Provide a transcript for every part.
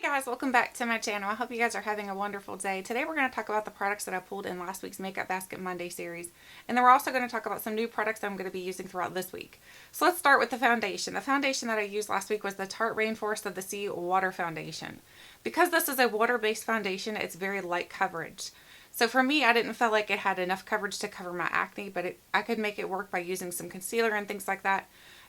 guys, welcome back to my channel. I hope you guys are having a wonderful day. Today we're going to talk about the products that I pulled in last week's Makeup Basket Monday series. And then we're also going to talk about some new products that I'm going to be using throughout this week. So let's start with the foundation. The foundation that I used last week was the Tarte Rainforest of the Sea Water Foundation. Because this is a water-based foundation, it's very light coverage. So for me, I didn't feel like it had enough coverage to cover my acne, but I could make it work by using some concealer and things like that.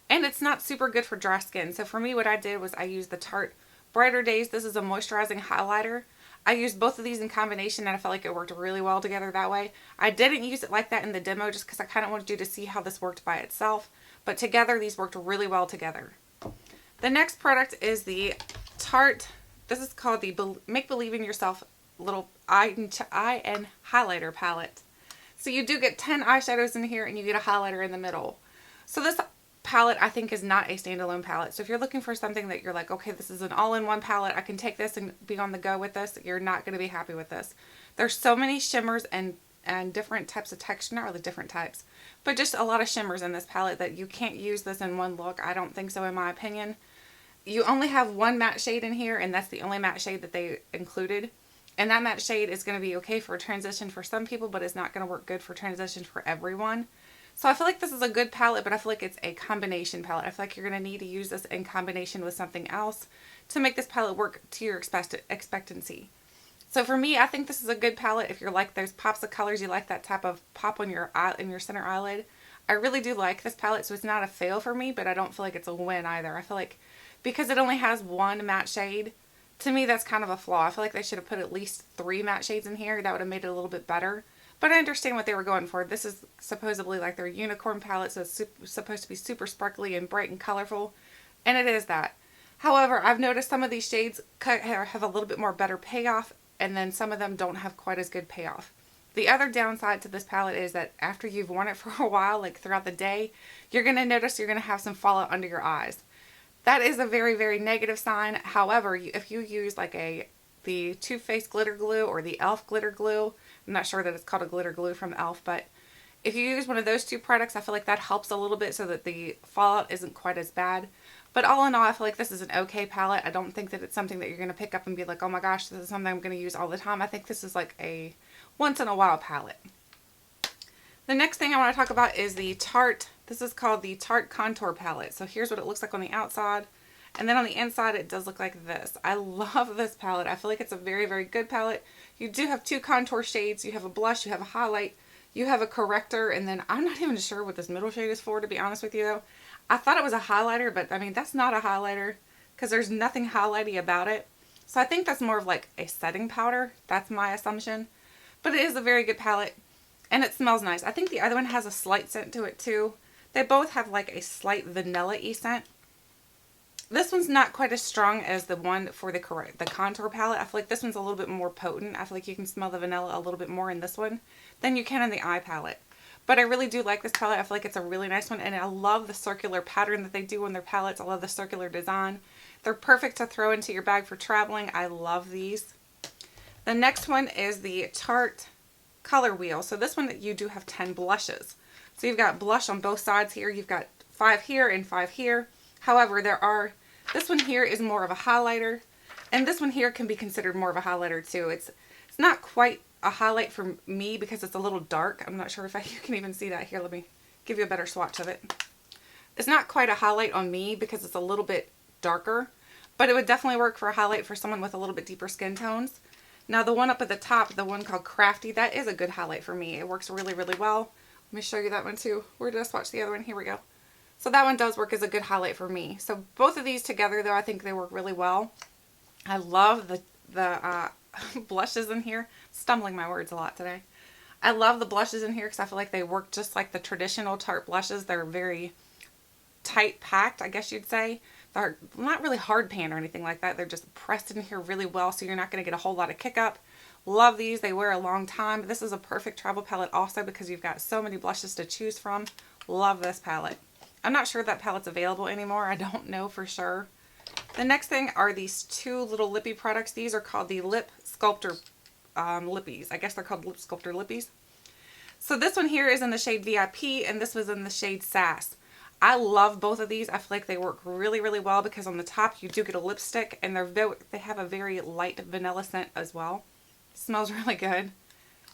And it's not super good for dry skin. So for me, what I did was I used the Tarte Brighter Days. This is a moisturizing highlighter. I used both of these in combination and I felt like it worked really well together that way. I didn't use it like that in the demo just because I kind of wanted you to see how this worked by itself. But together, these worked really well together. The next product is the Tarte, this is called the Make Believe in Yourself little eye and highlighter palette. So you do get 10 eyeshadows in here and you get a highlighter in the middle. So this palette I think is not a standalone palette. So if you're looking for something that you're like, okay, this is an all-in-one palette, I can take this and be on the go with this, you're not going to be happy with this. There's so many shimmers and different types of texture, not really different types, but just a lot of shimmers in this palette that you can't use this in one look. I don't think so, in my opinion. You only have one matte shade in here, and that's the only matte shade that they included. And that matte shade is going to be okay for transition for some people, but it's not going to work good for transition for everyone. So I feel like this is a good palette, but I feel like it's a combination palette. I feel like you're going to need to use this in combination with something else to make this palette work to your expectancy. So for me, I think this is a good palette if you're like those pops of colors, you like that type of pop on your eye, in your center eyelid. I really do like this palette, so it's not a fail for me, but I don't feel like it's a win either. I feel like because it only has one matte shade, to me that's kind of a flaw. I feel like they should have put at least 3 matte shades in here. That would have made it a little bit better. But I understand what they were going for. This is supposedly like their unicorn palette, so it's supposed to be super sparkly and bright and colorful. And it is that. However, I've noticed some of these shades have a little bit more better payoff, and then some of them don't have quite as good payoff. The other downside to this palette is that after you've worn it for a while, like throughout the day, you're going to notice you're going to have some fallout under your eyes. That is a very, very negative sign. However, if you use like the Too Faced glitter glue or the e.l.f. glitter glue, I'm not sure that it's called a glitter glue from e.l.f., but if you use one of those two products, I feel like that helps a little bit so that the fallout isn't quite as bad. But all in all, I feel like this is an okay palette. I don't think that it's something that you're going to pick up and be like, oh my gosh, this is something I'm going to use all the time. I think this is like a once in a while palette. The next thing I want to talk about is the Tarte, this is called the Tarte Contour palette. So here's what it looks like on the outside. And then on the inside, it does look like this. I love this palette. I feel like it's a very, very good palette. You do have 2 contour shades. You have a blush, you have a highlight, you have a corrector, and then I'm not even sure what this middle shade is for, to be honest with you, though. I thought it was a highlighter, but I mean, that's not a highlighter because there's nothing highlighty about it. So I think that's more of like a setting powder. That's my assumption. But it is a very good palette, and it smells nice. I think the other one has a slight scent to it, too. They both have like a slight vanilla-y scent. This one's not quite as strong as the one for the contour palette. I feel like this one's a little bit more potent. I feel like you can smell the vanilla a little bit more in this one than you can in the eye palette. But I really do like this palette. I feel like it's a really nice one, and I love the circular pattern that they do on their palettes. I love the circular design. They're perfect to throw into your bag for traveling. I love these. The next one is the Tarte Color Wheel. So this one, you do have 10 blushes. So you've got blush on both sides here. You've got 5 here and 5 here. However, this one here is more of a highlighter, and this one here can be considered more of a highlighter too. It's not quite a highlight for me because it's a little dark. I'm not sure if you can even see that here. Let me give you a better swatch of it. It's not quite a highlight on me because it's a little bit darker, but it would definitely work for a highlight for someone with a little bit deeper skin tones. Now the one up at the top, the one called Crafty, that is a good highlight for me. It works really, really well. Let me show you that one too. Where did I swatch the other one? Here we go. So that one does work as a good highlight for me. So both of these together, though, I think they work really well. I love the blushes in here. Stumbling my words a lot today. I love the blushes in here because I feel like they work just like the traditional Tarte blushes. They're very tight packed, I guess you'd say. They're not really hard pan or anything like that. They're just pressed in here really well, so you're not going to get a whole lot of kick up. Love these. They wear a long time. This is a perfect travel palette also because you've got so many blushes to choose from. Love this palette. I'm not sure if that palette's available anymore. I don't know for sure. The next thing are these 2 little lippy products. These are called the Lip Sculptor lippies. I guess they're called Lip Sculptor lippies. So this one here is in the shade VIP, and this was in the shade Sass. I love both of these. I feel like they work really, really well because on the top you do get a lipstick and they have a very light vanilla scent as well. It smells really good.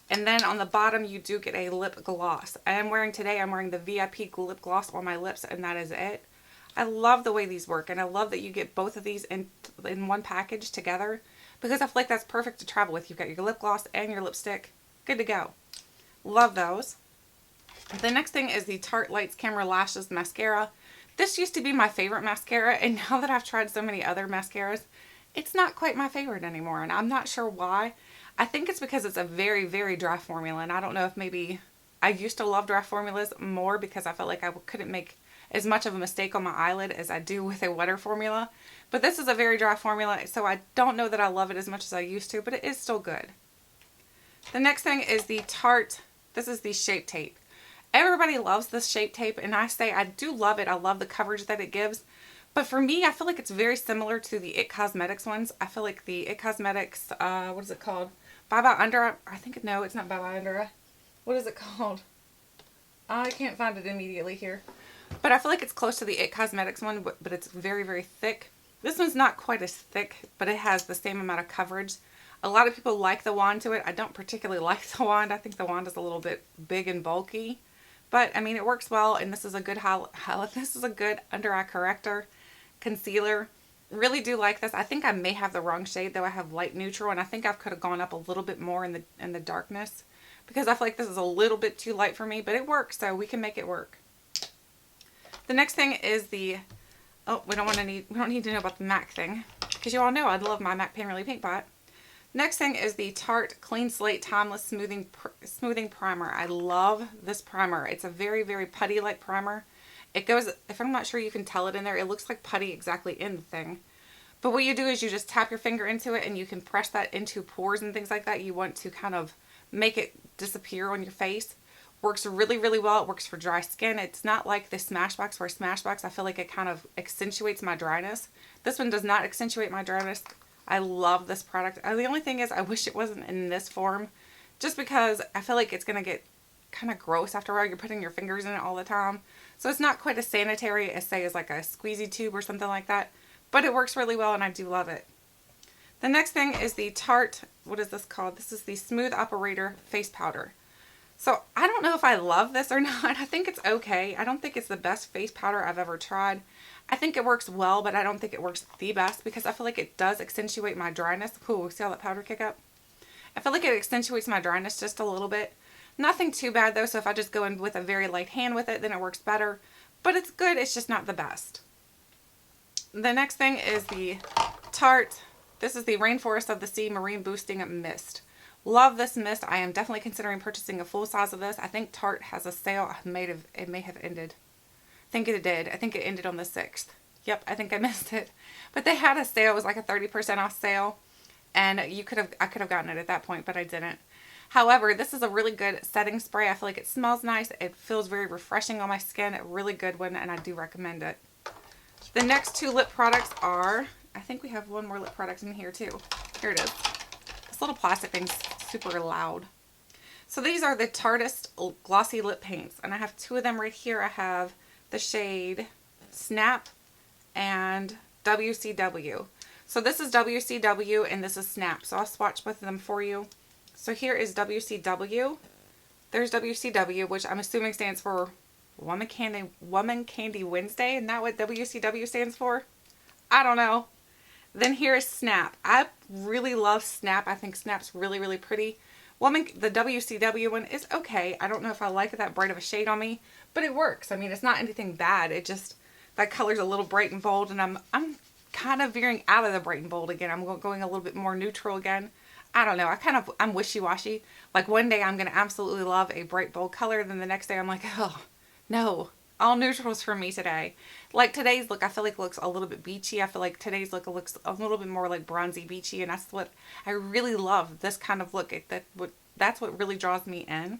And then on the bottom you do get a lip gloss. I'm wearing the VIP lip gloss on my lips, and that is it. I love the way these work, and I love that you get both of these in one package together because I feel like that's perfect to travel with. You've got your lip gloss and your lipstick. Good to go. Love those. The next thing is the Tarte Lights Camera Lashes Mascara. This used to be my favorite mascara, and now that I've tried so many other mascaras, it's not quite my favorite anymore, and I'm not sure why. I think it's because it's a very, very dry formula, and I don't know if maybe I used to love dry formulas more because I felt like I couldn't make as much of a mistake on my eyelid as I do with a wetter formula. But this is a very dry formula, so I don't know that I love it as much as I used to, but it is still good. The next thing is the Tarte, this is the Shape Tape. Everybody loves this Shape Tape, and I say I do love it. I love the coverage that it gives. But for me, I feel like it's very similar to the It Cosmetics ones. I feel like the It Cosmetics, what is it called? Bye Bye Under, I think, no, it's not Bye Bye Under. What is it called? I can't find it immediately here. But I feel like it's close to the It Cosmetics one, but it's very, very thick. This one's not quite as thick, but it has the same amount of coverage. A lot of people like the wand to it. I don't particularly like the wand. I think the wand is a little bit big and bulky. But, I mean, it works well, and this is a good this is a good under-eye corrector, concealer. Really do like this. I think I may have the wrong shade, though. I have light neutral, and I think I could have gone up a little bit more in the darkness because I feel like this is a little bit too light for me, but it works, so we can make it work. The next thing is the, oh, we don't need to know about the MAC thing because you all know I love my MAC Pan Really Pink Pot. Next thing is the Tarte Clean Slate Timeless Smoothing Primer. I love this primer. It's a very, very putty-like primer. It goes, if I'm not sure you can tell it in there, it looks like putty exactly in the thing. But what you do is you just tap your finger into it and you can press that into pores and things like that. You want to kind of make it disappear on your face. Works really, really well. It works for dry skin. It's not like the Smashbox, where Smashbox, I feel like it kind of accentuates my dryness. This one does not accentuate my dryness. I love this product. The only thing is I wish it wasn't in this form just because I feel like it's going to get kind of gross after a while. You're putting your fingers in it all the time. So it's not quite as sanitary as, say, as like a squeezy tube or something like that. But it works really well and I do love it. The next thing is the Tarte, what is this called? This is the Smooth Operator Face Powder. So I don't know if I love this or not. I think it's okay. I don't think it's the best face powder I've ever tried. I think it works well, but I don't think it works the best because I feel like it does accentuate my dryness. Ooh, see how that powder kick up? I feel like it accentuates my dryness just a little bit. Nothing too bad though, so if I just go in with a very light hand with it, then it works better. But it's good, it's just not the best. The next thing is the Tarte, this is the Rainforest of the Sea Marine Boosting Mist. Love this mist. I am definitely considering purchasing a full size of this. I think Tarte has a sale. It may have ended. I think it did. I think it ended on the 6th. Yep, I think I missed it. But they had a sale. It was like a 30% off sale. And I could have gotten it at that point, but I didn't. However, this is a really good setting spray. I feel like it smells nice. It feels very refreshing on my skin. A really good one, and I do recommend it. The next two lip products are, I think we have one more lip product in here too. Here it is. This little plastic thing's super loud. So these are the Tarteist Glossy Lip Paints, and I have two of them right here. I have the shade Snap and WCW. So this is WCW and this is Snap. So I'll swatch both of them for you. So here is WCW. There's WCW, which I'm assuming stands for Woman Candy Wednesday. Isn't that what WCW stands for? I don't know. Then here is Snap. I really love Snap. I think Snap's really, really pretty. The WCW one is okay. I don't know if I like that bright of a shade on me, but it works. I mean, it's not anything bad. It just, that color's a little bright and bold, and I'm kind of veering out of the bright and bold again. I'm going a little bit more neutral again. I don't know. I'm wishy-washy. Like one day I'm going to absolutely love a bright, bold color. Then the next day I'm like, oh, no. All neutrals for me today. Like today's look, I feel like looks a little bit beachy. I feel like today's look looks a little bit more like bronzy beachy. And that's what I really love, this kind of look. That's what really draws me in.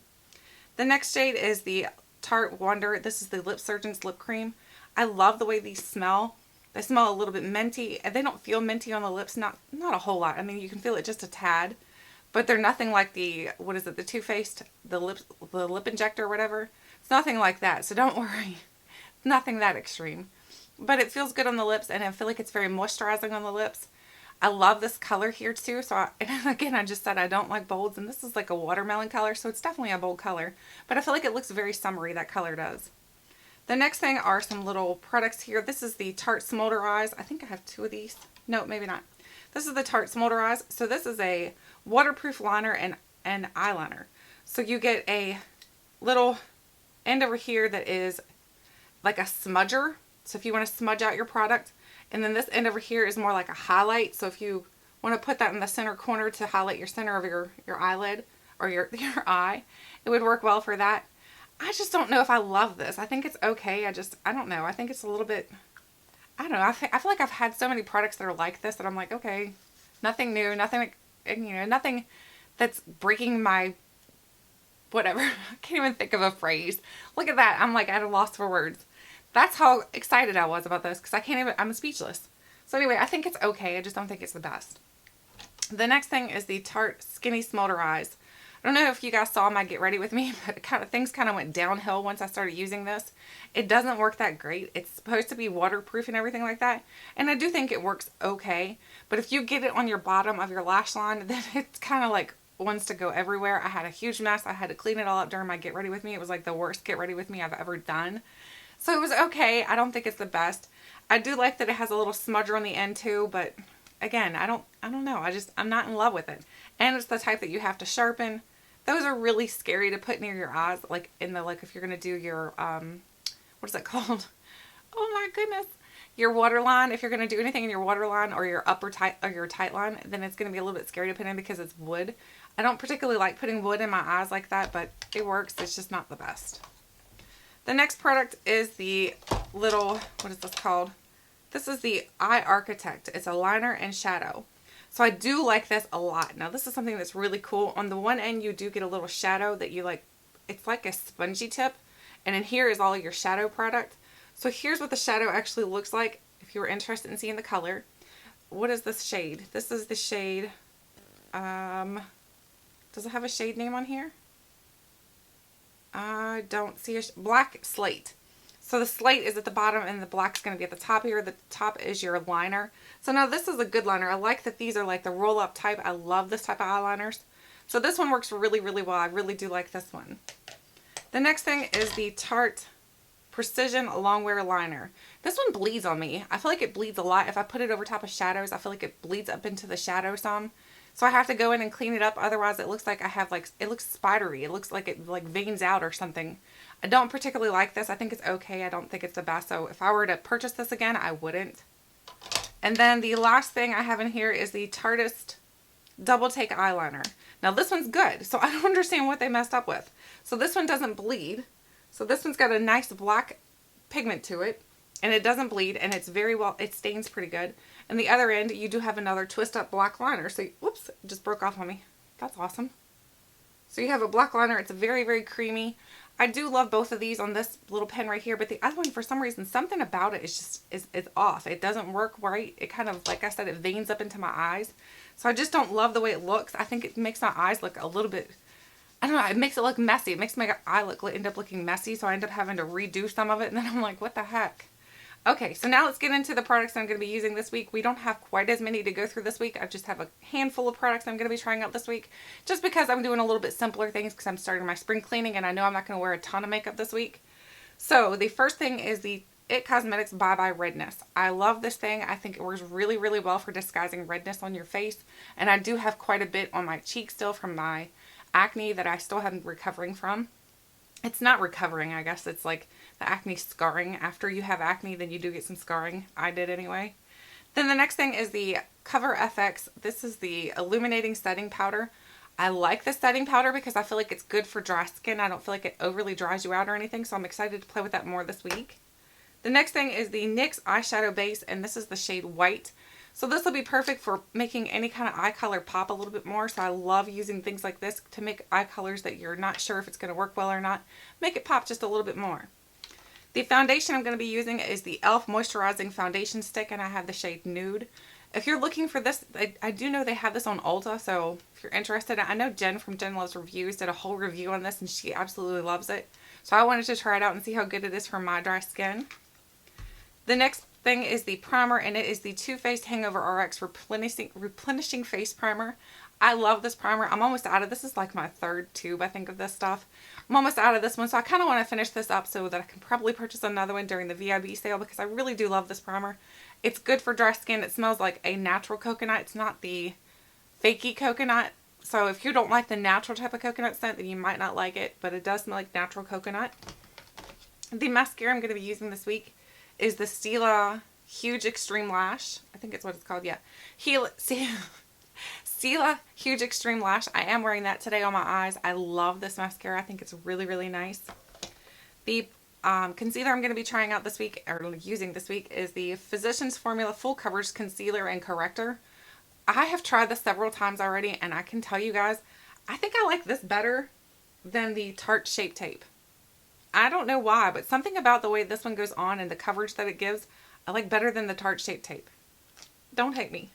The next shade is the Tarte Wonder. This is the Lipsurgence Lip Cream. I love the way these smell. They smell a little bit minty, and they don't feel minty on the lips, not a whole lot. I mean, you can feel it just a tad, but they're nothing like the, what is it, the Too Faced, the lip injector or whatever. It's nothing like that, so don't worry. nothing that extreme. But it feels good on the lips, and I feel like it's very moisturizing on the lips. I love this color here too. So and again, I just said I don't like bolds, and this is like a watermelon color, so it's definitely a bold color. But I feel like it looks very summery, that color does. The next thing are some little products here. This is the Tarte Motorized. I think I have 2 of these. No, maybe not. This is the Tarte Motorized. So this is a waterproof liner and eyeliner. So you get a little end over here that is like a smudger. So if you want to smudge out your product. And then this end over here is more like a highlight. So if you want to put that in the center corner to highlight your center of your eyelid or your eye, it would work well for that. I just don't know if I love this. I think it's okay. I don't know. I think it's a little bit, I don't know. I feel like I've had so many products that are like this that I'm like, okay, nothing new, nothing, nothing that's breaking my, whatever. I can't even think of a phrase. Look at that. I'm like at a loss for words. That's how excited I was about this because I'm speechless. So anyway, I think it's okay. I just don't think it's the best. The next thing is the Tarte Skinny Smolder Eyes. I don't know if you guys saw my Get Ready With Me, but things kind of went downhill once I started using this. It doesn't work that great. It's supposed to be waterproof and everything like that. And I do think it works okay. But if you get it on your bottom of your lash line, then it's kind of like wants to go everywhere. I had a huge mess. I had to clean it all up during my Get Ready With Me. It was like the worst Get Ready With Me I've ever done. So it was okay. I don't think it's the best. I do like that it has a little smudger on the end too, but again, I don't know. I'm not in love with it. And it's the type that you have to sharpen. Those are really scary to put near your eyes, like if you're going to do your, what is it called? Oh my goodness. Your waterline. If you're going to do anything in your waterline or your your tight line, then it's going to be a little bit scary to put in because it's wood. I don't particularly like putting wood in my eyes like that, but it works. It's just not the best. The next product is the little, what is this called? This is the Eye Architect. It's a liner and shadow. So I do like this a lot. Now this is something that's really cool. On the one end you do get a little shadow that you like, it's like a spongy tip. And in here is all your shadow product. So here's what the shadow actually looks like if you were interested in seeing the color. What is this shade? This is the shade, does it have a shade name on here? I don't see black slate. So the slate is at the bottom and the black is going to be at the top here. The top is your liner. So now this is a good liner. I like that these are like the roll up type. I love this type of eyeliners. So this one works really, really well. I really do like this one. The next thing is the Tarte Precision Longwear Liner. This one bleeds on me. I feel like it bleeds a lot. If I put it over top of shadows, I feel like it bleeds up into the shadow some. So I have to go in and clean it up. Otherwise it looks like I have like, it looks spidery. It looks like it like veins out or something. I don't particularly like this. I think it's okay. I don't think it's the best. So if I were to purchase this again, I wouldn't. And then the last thing I have in here is the Tarteist Double Take Eyeliner. Now this one's good. So I don't understand what they messed up with. So this one doesn't bleed. So this one's got a nice black pigment to it. And it doesn't bleed. And it's very well, it stains pretty good. And the other end, you do have another twist up black liner. So, whoops, it just broke off on me. That's awesome. So you have a black liner. It's very, very creamy. I do love both of these on this little pen right here. But the other one, for some reason, something about it is just, is off. It doesn't work right. It kind of, like I said, it veins up into my eyes. So I just don't love the way it looks. I think it makes my eyes look a little bit, I don't know, it makes it look messy. It makes my eye end up looking messy. So I end up having to redo some of it. And then I'm like, what the heck? Okay, so now let's get into the products I'm going to be using this week. We don't have quite as many to go through this week. I just have a handful of products I'm going to be trying out this week. Just because I'm doing a little bit simpler things because I'm starting my spring cleaning and I know I'm not going to wear a ton of makeup this week. So the first thing is the It Cosmetics Bye Bye Redness. I love this thing. I think it works really, really well for disguising redness on your face. And I do have quite a bit on my cheeks still from my acne that I still haven't recovering from. It's not recovering, I guess. It's like the acne scarring. After you have acne, then you do get some scarring. I did anyway. Then the next thing is the Cover FX. This is the Illuminating Setting Powder. I like this setting powder because I feel like it's good for dry skin. I don't feel like it overly dries you out or anything, so I'm excited to play with that more this week. The next thing is the NYX Eyeshadow Base, and this is the shade White. So this will be perfect for making any kind of eye color pop a little bit more. So I love using things like this to make eye colors that you're not sure if it's going to work well or not. Make it pop just a little bit more. The foundation I'm going to be using is the e.l.f. Moisturizing Foundation Stick, and I have the shade Nude. If you're looking for this, I do know they have this on Ulta, so if you're interested, I know Jen from Jen Loves Reviews did a whole review on this, and she absolutely loves it. So I wanted to try it out and see how good it is for my dry skin. The next thing is the primer, and it is the Too Faced Hangover RX Replenishing Face Primer. I love this primer. I'm almost out of this. Is like my third tube, I think, of this stuff. I'm almost out of this one, so I kind of want to finish this up so that I can probably purchase another one during the VIB sale because I really do love this primer. It's good for dry skin. It smells like a natural coconut. It's not the fakey coconut. So if you don't like the natural type of coconut scent, then you might not like it, but it does smell like natural coconut. The mascara I'm going to be using this week is the Stila Huge Extreme Lash. I think it's what it's called, yeah. Stila Huge Extreme Lash. I am wearing that today on my eyes. I love this mascara. I think it's really, really nice. The concealer I'm going to be trying out this week, or using this week, is the Physicians Formula Full Coverage Concealer and Corrector. I have tried this several times already, and I can tell you guys, I think I like this better than the Tarte Shape Tape. I don't know why, but something about the way this one goes on and the coverage that it gives, I like better than the Tarte Shape Tape. Don't hate me.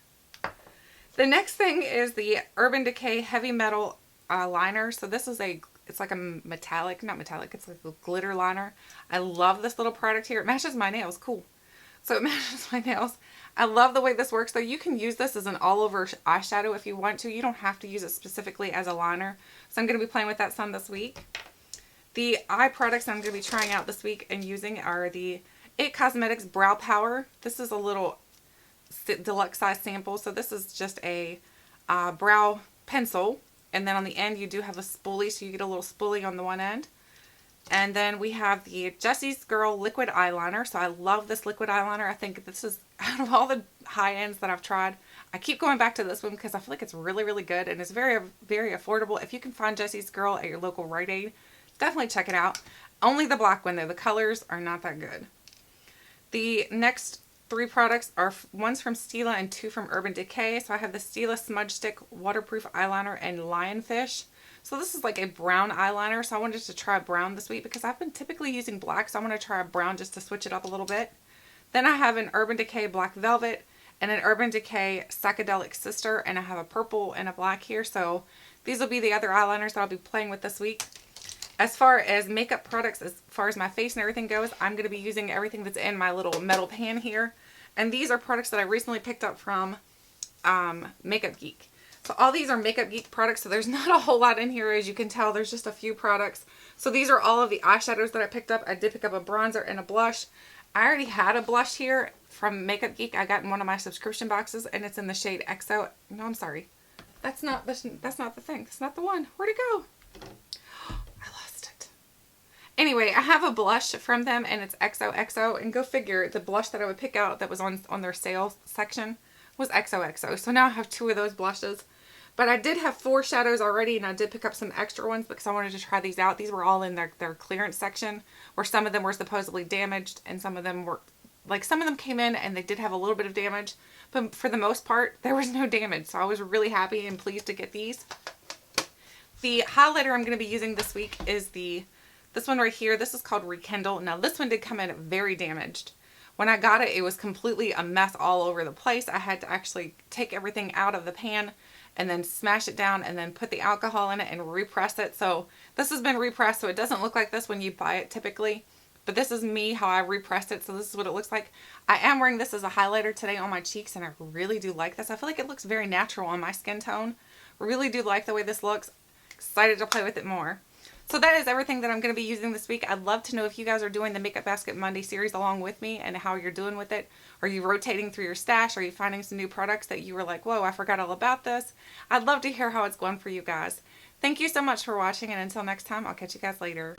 The next thing is the Urban Decay Heavy Metal Liner. So this is it's like a metallic, not metallic, it's like a glitter liner. I love this little product here. It matches my nails, cool. So it matches my nails. I love the way this works though. You can use this as an all over eyeshadow if you want to. You don't have to use it specifically as a liner. So I'm going to be playing with that some this week. The eye products I'm going to be trying out this week and using are the It Cosmetics Brow Power. This is a little deluxe size sample. So this is just a brow pencil. And then on the end you do have a spoolie. So you get a little spoolie on the one end. And then we have the Jessies Girl Liquid Eyeliner. So I love this liquid eyeliner. I think this is, out of all the high ends that I've tried, I keep going back to this one because I feel like it's really, really good. And it's very, very affordable. If you can find Jessies Girl at your local Rite Aid, definitely check it out. Only the black one though. The colors are not that good. The next three products are one's from Stila and two from Urban Decay. So I have the Stila Smudge Stick Waterproof Eyeliner and Lionfish. So this is like a brown eyeliner. So I wanted to try brown this week because I've been typically using black. So I'm going to try a brown just to switch it up a little bit. Then I have an Urban Decay Black Velvet and an Urban Decay Psychedelic Sister. And I have a purple and a black here. So these will be the other eyeliners that I'll be playing with this week. As far as makeup products, as far as my face and everything goes, I'm going to be using everything that's in my little metal pan here. And these are products that I recently picked up from Makeup Geek. So all these are Makeup Geek products, so there's not a whole lot in here. As you can tell, there's just a few products. So these are all of the eyeshadows that I picked up. I did pick up a bronzer and a blush. I already had a blush here from Makeup Geek. I got in one of my subscription boxes, and it's in the shade XO. No, I'm sorry. That's not the thing. That's not the one. Where'd it go? I lost it. Anyway, I have a blush from them, and it's XOXO. And go figure, the blush that I would pick out that was on their sales section was XOXO. So now I have two of those blushes. But I did have 4 shadows already, and I did pick up some extra ones because I wanted to try these out. These were all in their clearance section, where some of them were supposedly damaged, and some of them were, like, some of them came in and they did have a little bit of damage. But for the most part, there was no damage. So I was really happy and pleased to get these. The highlighter I'm going to be using this week is this one right here. This is called Rekindle. Now this one did come in very damaged. When I got it, it was completely a mess all over the place. I had to actually take everything out of the pan and then smash it down and then put the alcohol in it and repress it. So this has been repressed, so it doesn't look like this when you buy it typically. But this is me, how I repressed it. So this is what it looks like. I am wearing this as a highlighter today on my cheeks, and I really do like this. I feel like it looks very natural on my skin tone. Really do like the way this looks. Excited to play with it more. So that is everything that I'm going to be using this week. I'd love to know if you guys are doing the Makeup Basket Monday series along with me and how you're doing with it. Are you rotating through your stash? Are you finding some new products that you were like, whoa, I forgot all about this? I'd love to hear how it's going for you guys. Thank you so much for watching, and until next time, I'll catch you guys later.